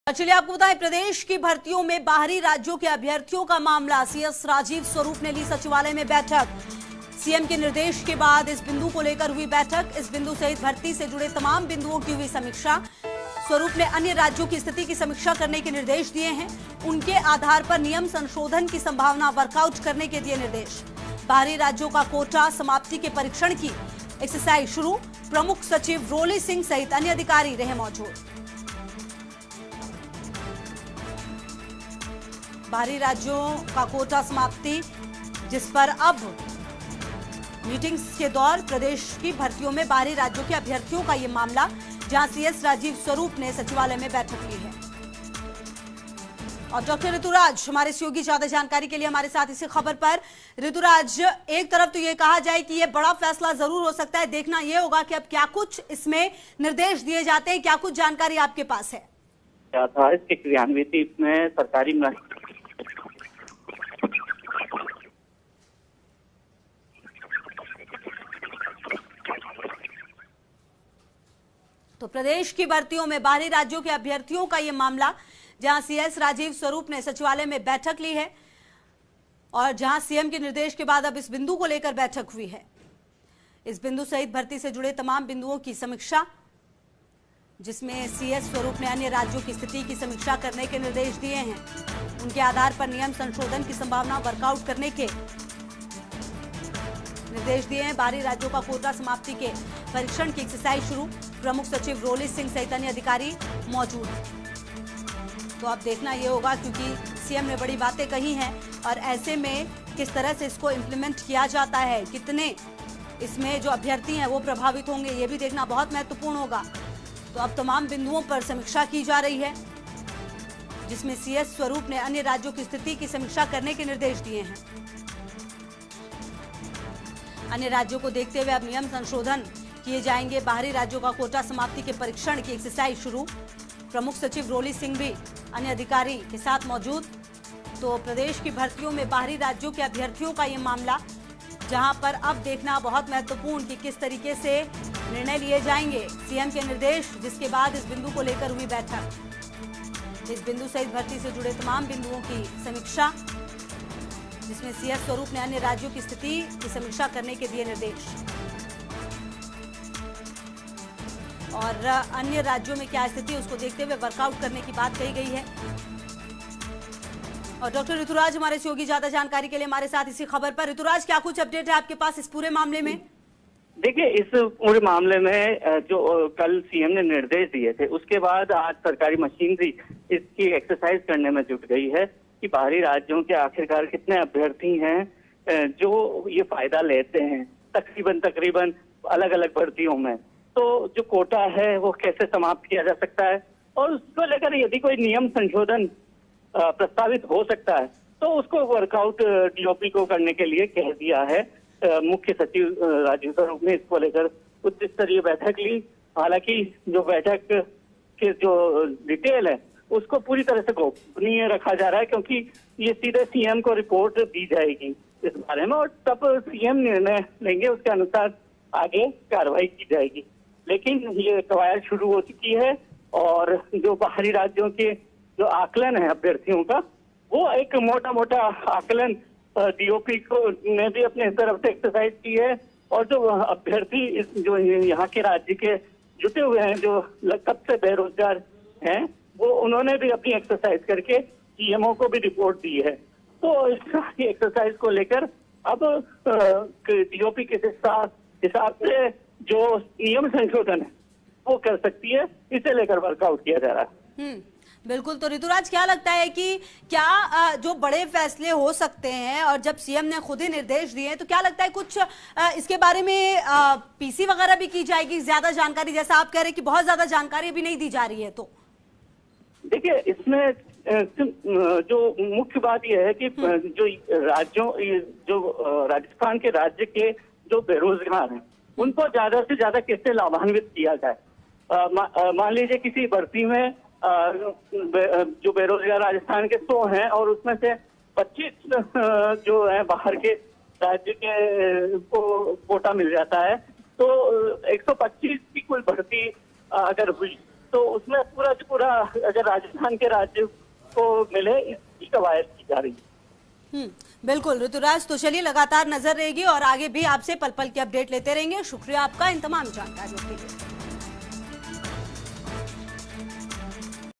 चलिए आपको बताएं, प्रदेश की भर्तियों में बाहरी राज्यों के अभ्यर्थियों का मामला। सीएस राजीव स्वरूप ने ली सचिवालय में बैठक। सीएम के निर्देश के बाद इस बिंदु को लेकर हुई बैठक। इस बिंदु सहित भर्ती से जुड़े तमाम बिंदुओं की हुई समीक्षा। स्वरूप ने अन्य राज्यों की स्थिति की समीक्षा करने के निर्देश दिए हैं। उनके आधार पर नियम संशोधन की संभावना वर्कआउट करने के दिए निर्देश। बाहरी राज्यों का कोटा समाप्ति के परीक्षण की एक्सरसाइज शुरू। प्रमुख सचिव रोली सिंह सहित अन्य अधिकारी रहे मौजूद। बाहरी राज्यों का कोटा समाप्ति, जिस पर अब मीटिंग्स के दौर प्रदेश की भर्तियों में बाहरी राज्यों के अभ्यर्थियों का ये मामला, जहां सीएस राजीव स्वरूप ने सचिवालय में बैठक ली है। और डॉक्टर ऋतुराज हमारे सहयोगी ज्यादा जानकारी के लिए हमारे साथ इसी खबर पर। ऋतुराज, एक तरफ तो ये कहा जाए कि ये बड़ा फैसला जरूर हो सकता है, देखना ये होगा कि अब क्या कुछ इसमें निर्देश दिए जाते हैं, क्या कुछ जानकारी आपके पास है? इसके क्रियान्वित में सरकारी तो प्रदेश की भर्तियों में बाहरी राज्यों के अभ्यर्थियों का यह मामला, जहां सीएस राजीव स्वरूप ने सचिवालय में बैठक ली है और जहां सीएम के निर्देश के बाद अब इस बिंदु को लेकर बैठक हुई है। इस बिंदु सहित भर्ती से जुड़े तमाम बिंदुओं की समीक्षा, जिसमें सीएस स्वरूप ने अन्य राज्यों की स्थिति की समीक्षा करने के निर्देश दिए हैं। उनके आधार पर नियम संशोधन की संभावना वर्कआउट करने के निर्देश दिए हैं। बाहरी राज्यों का कोटा समाप्ति के परीक्षण की एक्सरसाइज शुरू। प्रमुख सचिव रोली सिंह सहित अन्य अधिकारी मौजूद। तो अब देखना यह होगा, क्योंकि सीएम ने बड़ी बातें कही हैं और ऐसे में किस तरह से इसको इम्प्लीमेंट किया जाता है, कितने इसमें जो अभ्यर्थी हैं वो प्रभावित होंगे, ये भी देखना बहुत महत्वपूर्ण होगा। तो अब तमाम बिंदुओं पर समीक्षा की जा रही है, जिसमें सीएस स्वरूप ने अन्य राज्यों की स्थिति की समीक्षा करने के निर्देश दिए हैं। अन्य राज्यों को देखते हुए अब नियम संशोधन किए जाएंगे। बाहरी राज्यों का कोटा समाप्ति के परीक्षण की एक्सरसाइज शुरू। प्रमुख सचिव रोली सिंह भी अन्य अधिकारी के साथ मौजूद। तो प्रदेश की भर्तियों में बाहरी राज्यों के अभ्यर्थियों का ये मामला, जहां पर अब देखना बहुत महत्वपूर्ण कि किस तरीके से निर्णय लिए जाएंगे। सीएम के निर्देश, जिसके बाद इस बिंदु को लेकर हुई बैठक। इस बिंदु सहित भर्ती से जुड़े तमाम बिंदुओं की समीक्षा, जिसमें सीएस स्वरूप ने अन्य राज्यों की स्थिति की समीक्षा करने के दिए निर्देश। और अन्य राज्यों में क्या स्थिति है उसको देखते हुए वर्कआउट करने की बात कही गई है। और डॉक्टर ऋतुराज हमारे सहयोगी ज्यादा जानकारी के लिए हमारे साथ इसी खबर पर। ऋतुराज, क्या कुछ अपडेट है आपके पास इस पूरे मामले में? देखिए, इस पूरे मामले में जो कल सीएम ने निर्देश दिए थे, उसके बाद आज सरकारी मशीनरी इसकी एक्सरसाइज करने में जुट गई है कि बाहरी राज्यों के आखिरकार कितने अभ्यर्थी हैं जो ये फायदा लेते हैं तकरीबन अलग अलग भर्तियों में। तो जो कोटा है वो कैसे समाप्त किया जा सकता है, और उसको लेकर यदि कोई नियम संशोधन प्रस्तावित हो सकता है तो उसको वर्कआउट डीओपी को करने के लिए कह दिया है। मुख्य सचिव राजीव स्वरूप ने इसको लेकर उच्च स्तरीय बैठक ली। हालांकि जो बैठक के जो डिटेल है उसको पूरी तरह से गोपनीय रखा जा रहा है, क्योंकि ये सीधे सीएम को रिपोर्ट दी जाएगी इस बारे में, और तब सीएम निर्णय लेंगे, उसके अनुसार आगे कार्रवाई की जाएगी। लेकिन ये कवायद शुरू हो चुकी है और जो बाहरी राज्यों के जो आकलन है अभ्यर्थियों का, वो एक मोटा आकलन डीओपी को ने भी अपने तरफ से एक्सरसाइज की है। और जो अभ्यर्थी जो यहाँ के राज्य के जुटे हुए हैं, जो कब से बेरोजगार हैं, वो उन्होंने भी अपनी एक्सरसाइज करके सीएमओ को भी रिपोर्ट दी है। तो इस एक्सरसाइज को लेकर अब डीओपी के हिसाब से जो नियम संशोधन है वो कर सकती है, इसे लेकर वर्कआउट किया जा रहा है। बिल्कुल। तो ऋतुराज, क्या लगता है कि क्या जो बड़े फैसले हो सकते हैं, और जब सीएम ने खुद ही निर्देश दिए हैं, तो क्या लगता है कुछ इसके बारे में पीसी वगैरह भी की जाएगी, ज्यादा जानकारी? जैसा आप कह रहे हैं कि बहुत ज्यादा जानकारी भी नहीं दी जा रही है। तो देखिए, इसमें जो मुख्य बात यह है कि जो राजस्थान के राज्य के जो बेरोजगार हैं, उनको ज्यादा से ज्यादा कैसे लाभान्वित किया जाए। मान लीजिए किसी भर्ती में जो बेरोजगार राजस्थान के 100 हैं और उसमें से 25 जो है बाहर के राज्य के को कोटा मिल जाता है, तो 125 की कुल भर्ती अगर हुई तो उसमें पूरा अगर राजस्थान के राज्य को मिले, इसकी कवायद की जा रही है। बिल्कुल ऋतुराज, तो चलिए लगातार नजर रहेगी और आगे भी आपसे पल पल की अपडेट लेते रहेंगे। शुक्रिया आपका इन तमाम जानकारियों के लिए।